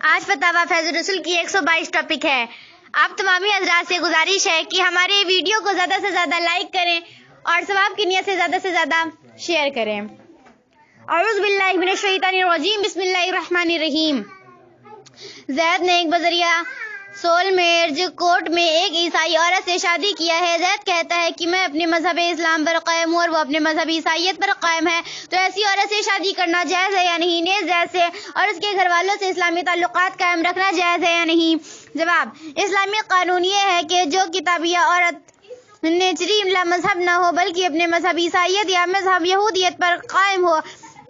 آج فتاوی فیض الرسول کی 122 ٹاپک ہے۔ آپ تمامی حضرات سے گزارش ہے کہ ہمارے ویڈیو کو زیادہ سے زیادہ لائک کریں اور ثواب کی نیت سے زیادہ شیئر کریں۔ اعوذ باللہ من الشیطان الرجیم، بسم اللہ الرحمن الرحیم۔ زید نے ایک بذریعہ سول میرج کوٹ میں ایک عیسائی عورت سے شادی کیا ہے۔ زید کہتا ہے کہ میں اپنے مذہب اسلام پر قائم ہوں اور وہ اپنے مذہب عیسائیت پر قائم ہے، تو ایسی عورت سے شادی کرنا جائز ہے یا نہیں؟ نیز زید سے اور اس کے گھر والوں سے اسلامی تعلقات قائم رکھنا جائز ہے یا نہیں؟ جواب: اسلامی قانون یہ ہے کہ جو کتابیہ عورت نیچری مذہب نہ ہو بلکہ اپنے مذہب عیسائیت یا مذہب یہودیت پر قائم ہو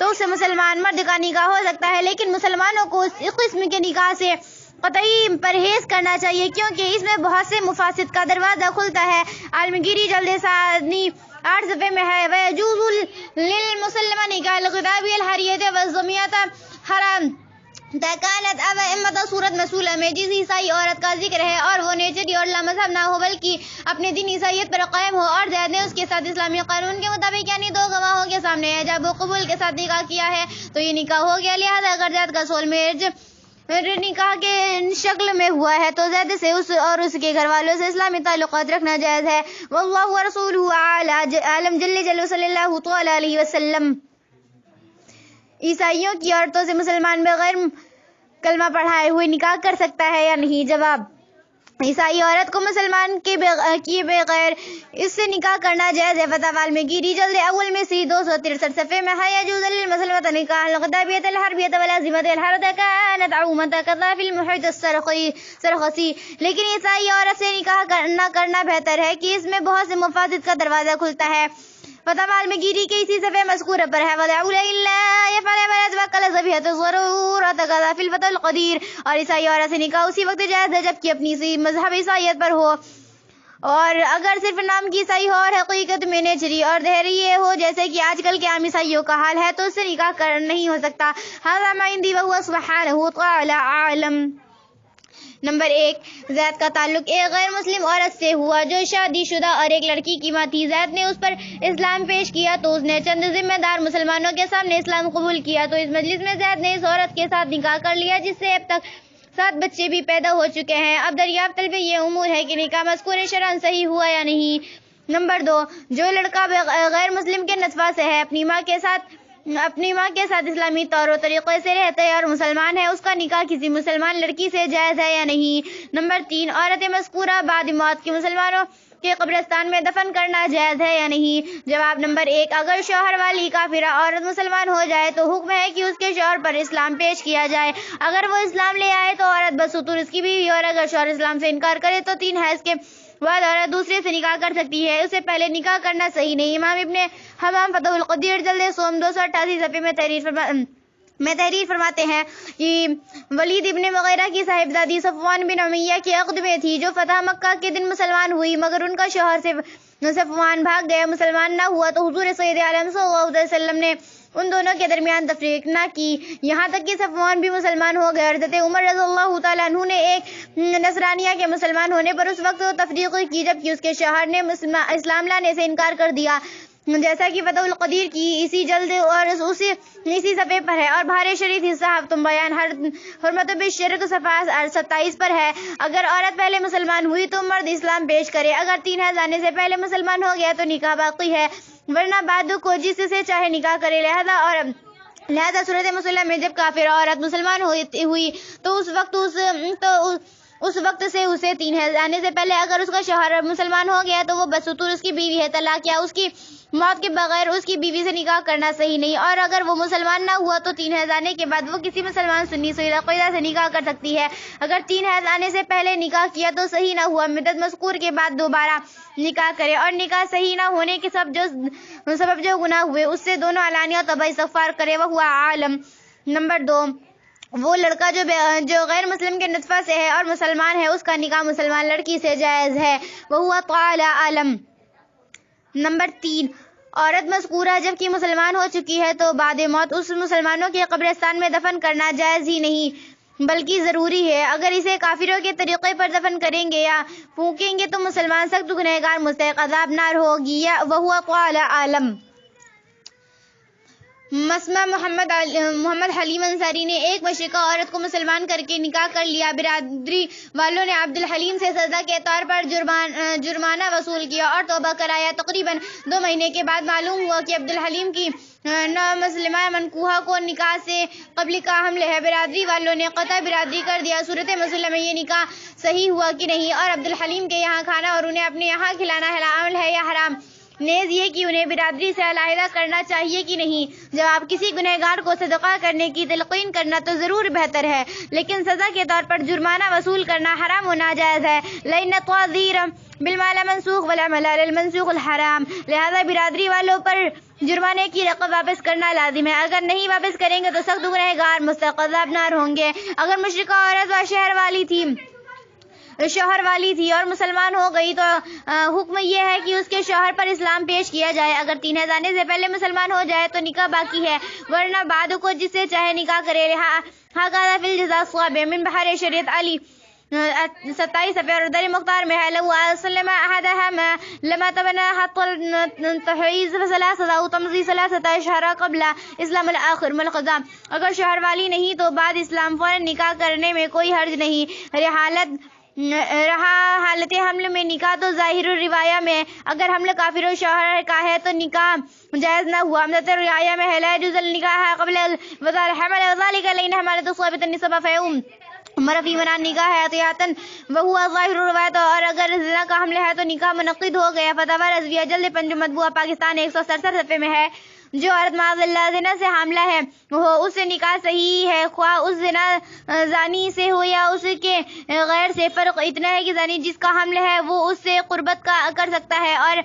تو اس سے مسلمان مرد کا نکاح ہو سکتا ہے، لیکن مسلمانوں کو اس قسم کے نکاح سے قطعی پرہیز کرنا چاہیے کیونکہ اس میں بہت سے مفاسد کا دروازہ کھلتا ہے۔ عالمگیری جلد ثانی 8 صفحے میں ہے۔ وَيَجُوزُ لِلْمُسَلَّمَةِ كَالْكِتَابِ الْحَرِيَّةِ وَالزَّمِيَّةِ حرام تکانت اب امت صورت مسئولہ میں جس عیسائی عورت کا ذکر ہے اور وہ نیچری اور مذہب نہ ہو بلکہ اپنے دین عیسائیت پر قائم ہو، اور زید نے اس کے ساتھ اسلامی قانون کے مطابق یعنی 2 گواہوں کے سامنے ایجاب و قبول کے ساتھ نکاح کیا ہے تو یہ نکاح ہو گیا۔ لہذا اگر زید کا سول میرج نکاح کے شکل میں ہوا ہے تو زید سے اور اس کے گھر والوں سے اسلامی تعلقات رکھنا جائز ہے۔ واللہ ورسولہ اعلم جل صلی اللہ تعالی علیہ وسلم۔ عیسائیوں کی عورتوں سے مسلمان بغیر کلمہ پڑھائے ہوئے نکاح کر سکتا ہے یا نہیں؟ جواب: عیسائی عورت کو مسلمان کے بغیر اس سے نکاح کرنا جائز ہے۔ فتاوی عالمگیری جلد اول میں 263 صفحے میں ہے۔ يجوز للمسلمة نکاح الكتابية الحربية والعزيمة الحرة كانت عومة كذا في المحيط السرخسی، لیکن عیسائی عورت سے نکاح نہ کرنا بہتر ہے کہ اس میں بہت سے مفاسد کا دروازہ کھلتا ہے۔ فتاوی عالمگیری کے اسی صفحے مذکورہ پر ہے۔ اور عیسائی عورت سے نکاح اسی وقت جائز ہے جبکہ اپنی مذہب عیسائیت پر ہو، اور اگر صرف نام کی عیسائی ہو اور حقیقت میں نیچری اور دہریے ہو جیسے کہ آج کل کے عام عیسائیوں کا حال ہے تو اس سے نکاح نہیں ہو سکتا۔ ھذا ما عندی وهو سبحانہ تعالی اعلم۔ نمبر 1، زید کا تعلق ایک غیر مسلم عورت سے ہوا جو شادی شدہ اور ایک لڑکی کی ماں تھی۔ زید نے اس پر اسلام پیش کیا تو اس نے چند ذمہ دار مسلمانوں کے سامنے اسلام قبول کیا تو اس مجلس میں زید نے اس عورت کے ساتھ نکاح کر لیا جس سے اب تک 7 بچے بھی پیدا ہو چکے ہیں۔ اب دریافت طلب یہ امور ہے کہ نکاح مذکور شرعاً صحیح ہوا یا نہیں۔ نمبر 2، جو لڑکا غیر مسلم کے نطفہ سے ہے، اپنی ماں کے ساتھ اسلامی طور و طریقے سے رہتا ہے اور مسلمان ہے، اس کا نکاح کسی مسلمان لڑکی سے جائز ہے یا نہیں؟ نمبر 3، عورت مذکورہ بعد موت کے مسلمانوں کے قبرستان میں دفن کرنا جائز ہے یا نہیں؟ جواب: نمبر 1، اگر شوہر والی کافرہ عورت مسلمان ہو جائے تو حکم ہے کہ اس کے شوہر پر اسلام پیش کیا جائے۔ اگر وہ اسلام لے آئے تو عورت بستور اس کی بیوی، اور اگر شوہر اسلام سے انکار کرے تو 3 حیض کے بعد عورت دوسرے سے نکاح کر سکتی ہے، اس سے پہلے نکاح کرنا صحیح نہیں۔ امام ابن حمام فتح القدیر جلد سوم 288 صفحے میں تحریر فرماتے ہیں کہ ولید ابن مغیرہ کی صاحبزادی صفوان بن امیہ کے عقد میں تھی جو فتح مکہ کے دن مسلمان ہوئی، مگر ان کا شوہر صفوان بھاگ گیا، مسلمان نہ ہوا تو حضور سید عالم صلی اللہ علیہ وسلم نے ان دونوں کے درمیان تفریق نہ کی یہاں تک کہ صفوان بھی مسلمان ہو گئے۔ حضرت عمر رضی اللہ تعالیٰ عنہ نے ایک نصرانیہ کے مسلمان ہونے پر اس وقت تفریق کی جبکہ اس کے شوہر نے اسلام لانے سے انکار کر دیا، جیسا کہ فتح القدیر کی اسی جلد اور اسی صفحے پر ہے، اور بھارے شریف حصہ ہفتم بیان حرمت بالشرک صفحہ 27 پر ہے۔ اگر عورت پہلے مسلمان ہوئی تو مرد اسلام پیش کرے، اگر 3 حیض آنے سے پہلے مسلمان ہو گیا تو نکاح باقی ہے، ورنہ بعد کو جس سے چاہے نکاح کرے۔ لہذا صورت مسلح میں جب کافر عورت مسلمان ہوئی تو اس وقت سے اسے 3 حیض آنے سے پہلے اگر اس کا شوہر مسلمان ہو گیا تو وہ بستور اس کی بیوی ہے، طلاق یا اس کی موت کے بغیر اس کی بیوی سے نکاح کرنا صحیح نہیں، اور اگر وہ مسلمان نہ ہوا تو 3 حیض آنے کے بعد وہ کسی مسلمان سنی سوئی عقیدہ سے نکاح کر سکتی ہے۔ اگر 3 حیض آنے سے پہلے نکاح کیا تو صحیح نہ ہوا، مدت مذکور کے بعد دوبارہ نکاح کرے، اور نکاح صحیح نہ ہونے کے سبب جو گناہ ہوئے اس سے دونوں علانیہ اور توبہ استغفار کرے، وہ عالم۔ نمبر 2، وہ لڑکا جو غیر مسلم کے نطفہ سے ہے اور مسلمان ہے، اس کا نکاح مسلمان لڑکی سے جائز ہے، وہ تعالی عالم۔ نمبر 3، عورت مذکورہ جبکہ مسلمان ہو چکی ہے تو بعد موت اس مسلمانوں کے قبرستان میں دفن کرنا جائز ہی نہیں بلکہ ضروری ہے۔ اگر اسے کافروں کے طریقے پر دفن کریں گے یا پھونکیں گے تو مسلمان سخت گنہگار مستحق عذاب نار ہوگی، وہ تعالی عالم۔ مسمہ محمد حلیم انصاری نے ایک مشرقہ عورت کو مسلمان کر کے نکاح کر لیا۔ برادری والوں نے عبدالحلیم سے سزا کے طور پر جرمانہ وصول کیا اور توبہ کرایا۔ تقریباً 2 مہینے کے بعد معلوم ہوا کہ عبدالحلیم کی مسلمہ منکوحہ کو نکاح سے قبل کا حمل ہے۔ برادری والوں نے قطع برادری کر دیا۔ صورت مسئلہ میں یہ نکاح صحیح ہوا کہ نہیں اور عبدالحلیم کے یہاں کھانا اور انہیں اپنے یہاں کھلانا حلال ہے یا حرام، نیز یہ کہ انہیں برادری سے علیحدہ کرنا چاہیے کہ نہیں۔ جواب: کسی گنہگار کو صدقہ کرنے کی تلقین کرنا تو ضرور بہتر ہے، لیکن سزا کے طور پر جرمانہ وصول کرنا حرام و ناجائز ہے۔ لَإِنَّ التَّعْذِيرَ بِالْمَالِ مَنْسُوخٌ وَالْعَمَلَ عَلَى الْمَنْسُوخِ الْحَرَامِ، لہذا برادری والوں پر جرمانے کی رقم واپس کرنا لازم ہے۔ اگر نہیں واپس کریں گے تو سخت گنہگار مستحق عذاب نار ہوں گے۔ اگر مشرکہ عورت شوہر والی تھی اور مسلمان ہو گئی تو حکم یہ ہے کہ اس کے شوہر پر اسلام پیش کیا جائے۔ اگر 3 ہزانے سے پہلے مسلمان ہو جائے تو نکاح باقی ہے، ورنہ بعد کو جس سے چاہے نکاح کرے۔ ہاکذا فی الجزاء الصابع من بحر شریعت علی 27 صفحہ اور در مختار میں ہے لو اسلم احدهما لما تبنى حط التحویز فثلاثه او تمضی 3 اشہر قبل اسلام الاخر ملخصہ: اگر شوہر والی نہیں تو بعد اسلام فوراً نکاح کرنے میں کوئی حرج نہیں۔ رہا حالت حمل میں نکاح تو ظاہر الروایہ میں اگر حمل کافر و شوہر کا ہے تو نکاح جائز نہ ہوا۔ عمدۃ الرعایہ میں ہے لا يجوز النکاح قبل وضع الحمل وذلك لأن حملة ثابت النسب فيؤم مرفی منع نکاح احتیاطاً وہو ظاہر الروایت، اور اگر زنا کا حمل ہے تو نکاح منعقد ہو گیا۔ فتاوی رضویہ جلد 5 مطبوعہ پاکستان 167 صفحے میں ہے جو عورت معاذ اللہ زنا سے حاملہ ہے ہو اس سے نکاح صحیح ہے، خواہ اس زنا زانی سے ہو یا اس کے غیر سے۔ فرق اتنا ہے کہ زانی جس کا حمل ہے وہ اس سے قربت کر سکتا ہے اور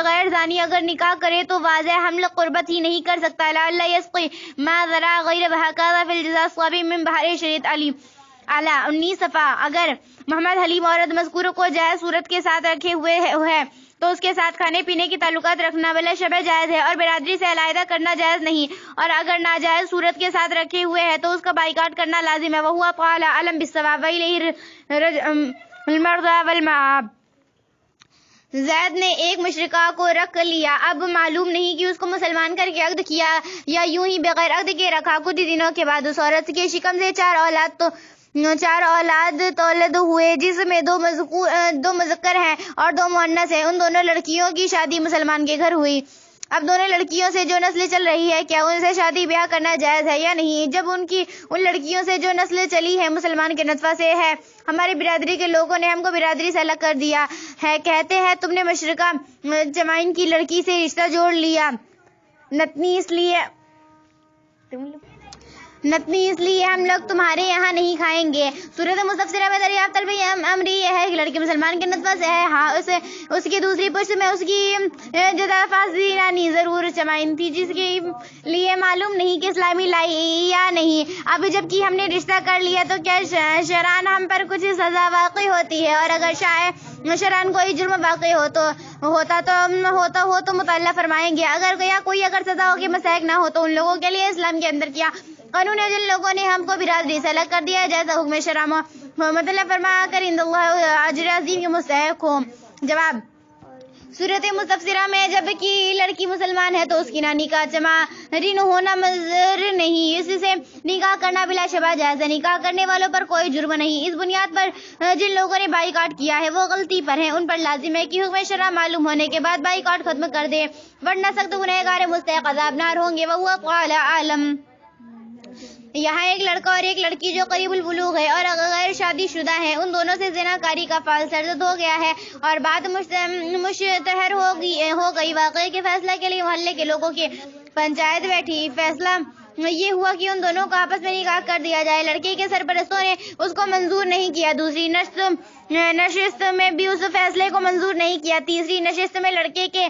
غیر زانی اگر نکاح کرے تو واضح حمل قربت ہی نہیں کر سکتا۔ لعل یسقی ما ذرا غیر بہکذا فی الجزاء الصابع من بحر شریعت علی اعلیٰ 19 صفحہ۔ اگر محمد حلیم عورت مذکور کو جائز صورت کے ساتھ رکھے ہوئے ہے تو اس کے ساتھ کھانے پینے کی تعلقات رکھنا بلا شبہ جائز ہے اور برادری سے علیحدہ کرنا جائز نہیں، اور اگر ناجائز صورت کے ساتھ رکھے ہوئے ہے تو اس کا بائیکاٹ کرنا لازم ہے۔ وہو قال اعلم بالصواب وإلیہ المرجع والمآب۔ زید نے ایک مشرکہ کو رکھ لیا، اب معلوم نہیں کہ اس کو مسلمان کر کے عقد کیا یا یوں ہی بغیر عقد کے رکھا۔ کچھ دنوں کے بعد اس عورت کے شکم سے 4 اولاد تولد ہوئے، جس میں 2 مذکر ہیں اور 2 مؤنث ہیں۔ ان دونوں لڑکیوں کی شادی مسلمان کے گھر ہوئی۔ اب دونوں لڑکیوں سے جو نسل چل رہی ہے کیا ان سے شادی بیاہ کرنا جائز ہے یا نہیں؟ جب ان لڑکیوں سے جو نسل چلی ہے مسلمان کے نطفہ سے ہے، ہماری برادری کے لوگوں نے ہم کو برادری سے الگ کر دیا ہے، کہتے ہیں تم نے مشرکہ چمائن کی لڑکی سے رشتہ جوڑ لیا، نتنی اس لیے ہم لوگ تمہارے یہاں نہیں کھائیں گے۔ صورت مستفسرہ میں دریافت طلب امر یہ ہے کہ لڑکی مسلمان کے نطفہ سے ہے، ہاں اس کی دوسری پشت میں اس کی جدا فاضلانی ضرور چمائن تھی جس کے لیے معلوم نہیں کہ اسلامی لائی یا نہیں۔ اب جب کہ ہم نے رشتہ کر لیا تو کیا شرعاً ہم پر کچھ سزا واقع ہوتی ہے، اور اگر شرعاً کوئی جرم واقع ہوتا ہو تو مطالعہ فرمائیں گے۔ اگر کوئی سزاؤں کے مستحق نہ ہو تو ان لوگوں کے لیے اسلام کے اندر کیا قانون ہے جن لوگوں نے ہم کو برادری سے الگ کر دیا ہے، جیسا حکم شرع مطلب فرما کر عند اللہ اجر عظیم کے مستحق ہو۔ جواب: صورت مستفسرہ میں جب کہ لڑکی مسلمان ہے تو اس کی نانی کا چمارین ہونا مضر نہیں، اس سے نکاح کرنا بلا شبہ جائز ہے، نکاح کرنے والوں پر کوئی جرم نہیں۔ اس بنیاد پر جن لوگوں نے بائیکاٹ کیا ہے وہ غلطی پر ہیں، ان پر لازم ہے کہ حکم شرع معلوم ہونے کے بعد بائیکاٹ ختم کر دے، ورنہ سخت گنہگار مستحق عذاب نار ہوں گے۔ وہو قال اعلم۔ یہاں ایک لڑکا اور ایک لڑکی جو قریب البلوغ ہے اور غیر شادی شدہ ہیں، ان دونوں سے زنا کاری کا فعل سرزد ہو گیا ہے اور بات مشتہر ہو گئی۔ واقعے کے فیصلہ کے لیے محلے کے لوگوں کی پنچایت بیٹھی۔ فیصلہ یہ ہوا کہ ان دونوں کو آپس میں نکاح کر دیا جائے۔ لڑکی کے سرپرستوں نے اس کو منظور نہیں کیا، دوسری نشست میں بھی اس فیصلے کو منظور نہیں کیا، تیسری نشست میں لڑکے کے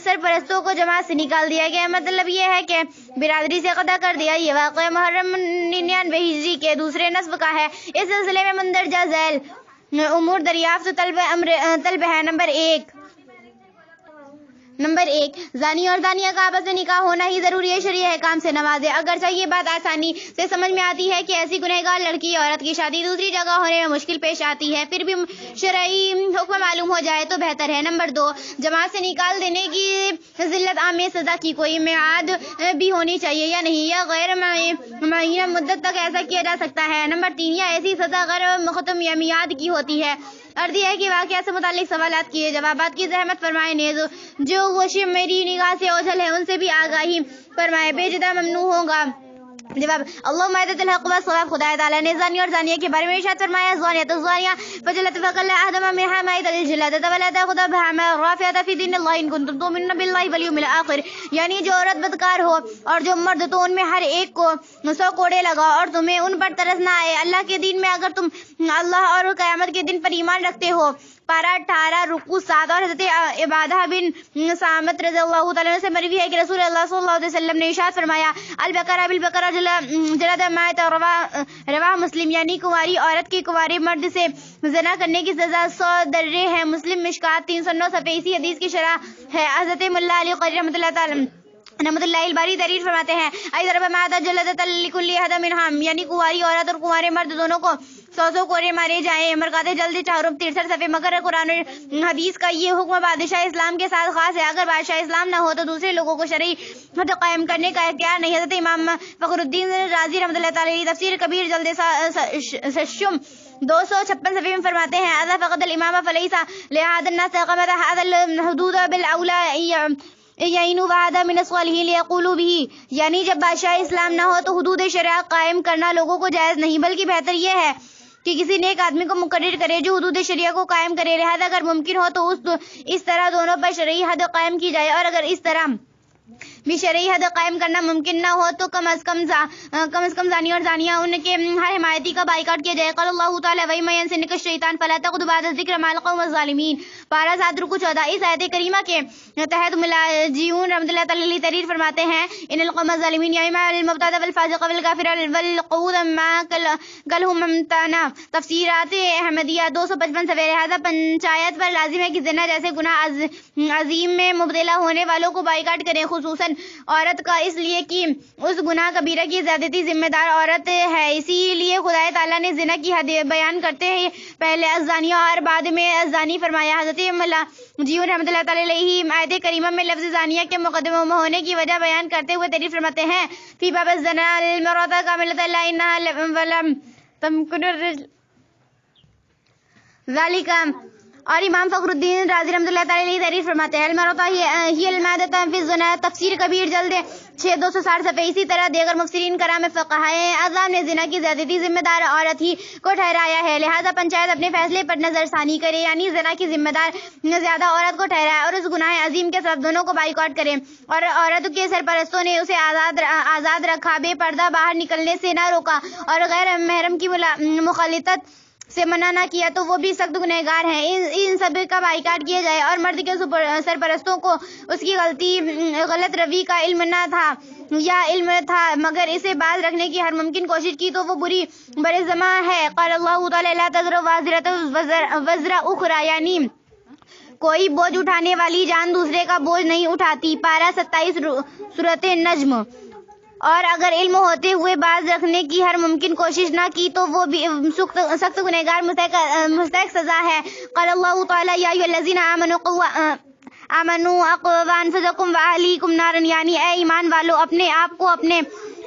سرپرستوں کو جماعت سے نکال دیا گیا۔ مطلب یہ ہے کہ برادری سے قطع کر دیا۔ یہ واقعہ محرم 99 ہجری کے دوسرے نصف کا ہے۔ اس سلسلے میں مندرجہ ذیل امور دریافت طلب ہے۔ نمبر 1، نمبر 1 زانی اور زانیہ کا آپس میں نکاح ہونا ہی ضروری ہے، شرعی احکام سے نوازے۔ اگرچہ یہ بات آسانی سے سمجھ میں آتی ہے کہ ایسی گنہگار لڑکی یا عورت کی شادی دوسری جگہ ہونے میں مشکل پیش آتی ہے، پھر بھی شرعی حکم معلوم ہو جائے تو بہتر ہے۔ نمبر 2 جماعت سے نکال دینے کی ذلت آمیز سزا کی کوئی میعاد بھی ہونی چاہیے یا نہیں، یا غیر معینہ مدت تک ایسا کیا جا سکتا ہے۔ نمبر 3 یا ایسی سزا غیر مختم یا میعاد کی ہوتی ہے۔ عرض یہ ہے کہ واقعہ سے متعلق سوالات کیے جوابات کی زحمت فرمائے نیز جو گوشے میری نگاہ سے اوجھل ہے ان سے بھی آگاہی فرمائے، بے جدہ ممنوع ہوگا۔ جواب اللہم اعدت الحق والصواب۔ خدا تعالیٰ نے زانی اور زانیہ کے بارے میں ارشاد فرمایا زانیۃ الزانیہ فجلدت فکل احدہما منہما مائۃ الجلدۃ ولا تأخذ بهما الرافعۃ فی دین اللہ ان کنتم تؤمنون باللہ والیوم الآخر، یعنی جو عورت بدکار ہو اور جو مرد تو ان میں ہر ایک کو 100 کوڑے لگاؤ اور تمہیں ان پر ترس نہ آئے اللہ کے دین میں اگر تم اللہ اور قیامت کے دن پر ایمان رکھتے ہو۔ پارہ 18 رکوع 7۔ اور حضرت عبادہ بن صامت رضی اللہ تعالیٰ عنہ سے مروی ہے کہ رسول اللہ صلی اللہ علیہ وسلم نے ارشاد فرمایا البقرہ بالبقرہ جلد مائت، رواہ مسلم، یعنی کنواری عورت کے کنوارے مرد سے زنا کرنے کی سزا 100 درے ہے۔ مسلم مشکات 309 صفحہ اسی حدیث کی شرح ہے۔ حضرت ملا علی قاری رحمۃ اللہ الباری تحریر فرماتے ہیں ایضرب مائت جلدۃ لکل احد منہم، یعنی کنواری عورت اور کنوارے مرد دونوں کو 100 کوڑے مارے جائیں۔ مرکات جلد 63 صفحے۔ مگر قرآن حدیث کا یہ حکم بادشاہ اسلام کے ساتھ خاص ہے، اگر بادشاہ اسلام نہ ہو تو دوسرے لوگوں کو شرعی حد قائم کرنے کا اختیار نہیں۔ حضرت امام فخر الدین رازی رحمۃ اللہ تعالی تفسیر کبیر جلد 6 256 صفحے میں فرماتے ہیں اذا فقد الامام فلیس لأحد الناس قامت هذا الحدود بالاولی یعنی وعدہ من الصالحین لیقولوا به، یعنی جب بادشاہ اسلام نہ ہو تو حدود شرع قائم کرنا لوگوں کو جائز نہیں، بلکہ بہتر یہ ہے کہ کسی نیک آدمی کو مقرر کرے جو حدود شریعہ کو قائم کرے۔ لہذا اگر ممکن ہو تو اس طرح دونوں پر شرعی حد قائم کی جائے، اور اگر اس طرح بھی شرعی حد قائم کرنا ممکن نہ ہو تو کم از کم زانی اور زانیہ ان کے ہر حمایتی کا بائیکاٹ کیا جائے۔ قال اللہ تعالیٰ وَإِمَّا يَنسِنِكَ الشَّيْطَانُ فَلَا تَقْعُدْ بَعْدَ الذِّكْرِ مَعَ الْقَوْمِ الظَّالِمِينَ۔ پارہ 7 رکوع 14۔ اس آیت کریمہ کے تحت ملاجئون رحمۃ اللہ تعالی علیہ تحریر فرماتے ہیں ان القوم الظالمین یعنی مع المبتدع والفاسق والکافر والقعود ما کلہم ممتنع۔ تفسیرات احمدیہ 255 صفحہ۔ لہذا پنچایت پر لازم ہے کہ زنا جیسے گناہ عظیم میں مبتلا ہونے والوں کو بائیکاٹ کریں، خصوصاً عورت کا، اس لیے کہ اس گناہ کبیرہ کی زیادتی ذمہ دار عورت ہے۔ اسی لیے خدا تعالیٰ نے زنا کی حد بیان کرتے ہیں پہلے الزانیہ اور بعد میں الزانی فرمایا۔ حضرت ملاجئون رحمۃ اللہ تعالی علیہ آیت کریمہ میں لفظ زانیہ کے مقدم ہونے کی وجہ بیان کرتے ہوئے تعریف فرماتے ہیں فی باب الزنا المرأة کاملۃ لا انہا ولم تمکن ذالک۔ اور امام فخر الدین رازی رحمۃ اللہ تعالی علیہ تعریف فرماتے ہیں المرأة ہی المادۃ فی الزنا۔ تفسیر کبیر جلد 6 260 صفحہ۔ اسی طرح دیگر مفسرین کرام فقہائے اعظم نے زنا کی زیادتی ذمہ دار عورت ہی کو ٹھہرایا ہے، لہذا پنچایت اپنے فیصلے پر نظر ثانی کرے، یعنی زنا کی ذمہ دار زیادہ عورت کو ٹھہرائے اور اس گناہ عظیم کے سبب دونوں کو بائیکاٹ کرے۔ اور عورت کے سرپرستوں نے اسے آزاد رکھا، بے پردہ باہر نکلنے سے نہ روکا اور غیر محرم کی مخالطت سے منع نہ کیا تو وہ بھی سخت گنہگار ہیں۔ ان سب کا بائیکاٹ کیا جائے۔ اور مرد کے سرپرستوں کو اس کی غلط روی کا علم نہ تھا یا علم تھا مگر اسے باز رکھنے کی ہر ممکن کوشش کی تو وہ برے زماں ہے۔ قال اللہ تعالی لا تزر وازرۃ وزر اخری، یعنی کوئی بوجھ اٹھانے والی جان دوسرے کا بوجھ نہیں اٹھاتی۔ پارہ 27 سورۃ نجم۔ اور اگر علم ہوتے ہوئے باز رکھنے کی ہر ممکن کوشش نہ کی تو وہ بھی سخت گنہگار مستحق سزا ہے۔ قال اللہ تعالی یا ایھا الذین آمنوا قوا انفسکم واہلیکم نارا، یعنی اے ایمان والو اپنے آپ کو اپنے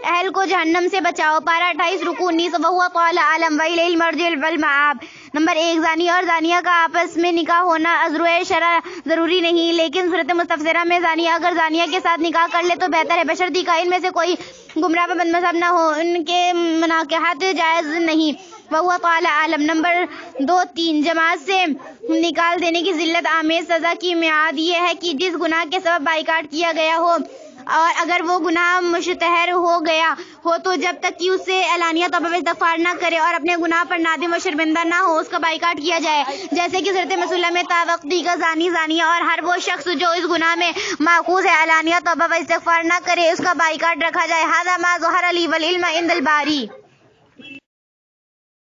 اہل کو جہنم سے بچاؤ۔ پارہ 28 رکوع 19 وہو تعالی عالم والیہ المرجع والمآب۔ نمبر 1 زانی اور زانیہ کا آپس میں نکاح ہونا ازروع شرع ضروری نہیں، لیکن صورت مستفسرہ میں زانیہ اگر زانیہ کے ساتھ نکاح کر لے تو بہتر ہے، بشرطیکہ ان میں سے کوئی گمراہ و بد مذہب نہ ہو، ان کے مناکحات جائز نہیں، وہو تعالی عالم۔ نمبر 2 3 جماعت سے نکال دینے کی ذلت آمیز سزا کی میعاد یہ ہے کہ جس گناہ کے سبب بائیکاٹ کیا گیا ہو اور اگر وہ گناہ مشتہر ہو گیا ہو تو جب تک کہ اس سے اعلانیہ توبہ و استغفار نہ کرے اور اپنے گناہ پر نادم و شرمندہ نہ ہو اس کا بائیکاٹ کیا جائے، جیسے کہ صورت مسلہ میں تاوقتی کا زانی زانیہ اور ہر وہ شخص جو اس گناہ میں ماخوذ ہے اعلانیہ توبہ و استغفار نہ کرے اس کا بائیکاٹ رکھا جائے۔ ھذا ما ظہر لی والعلم عند الباری۔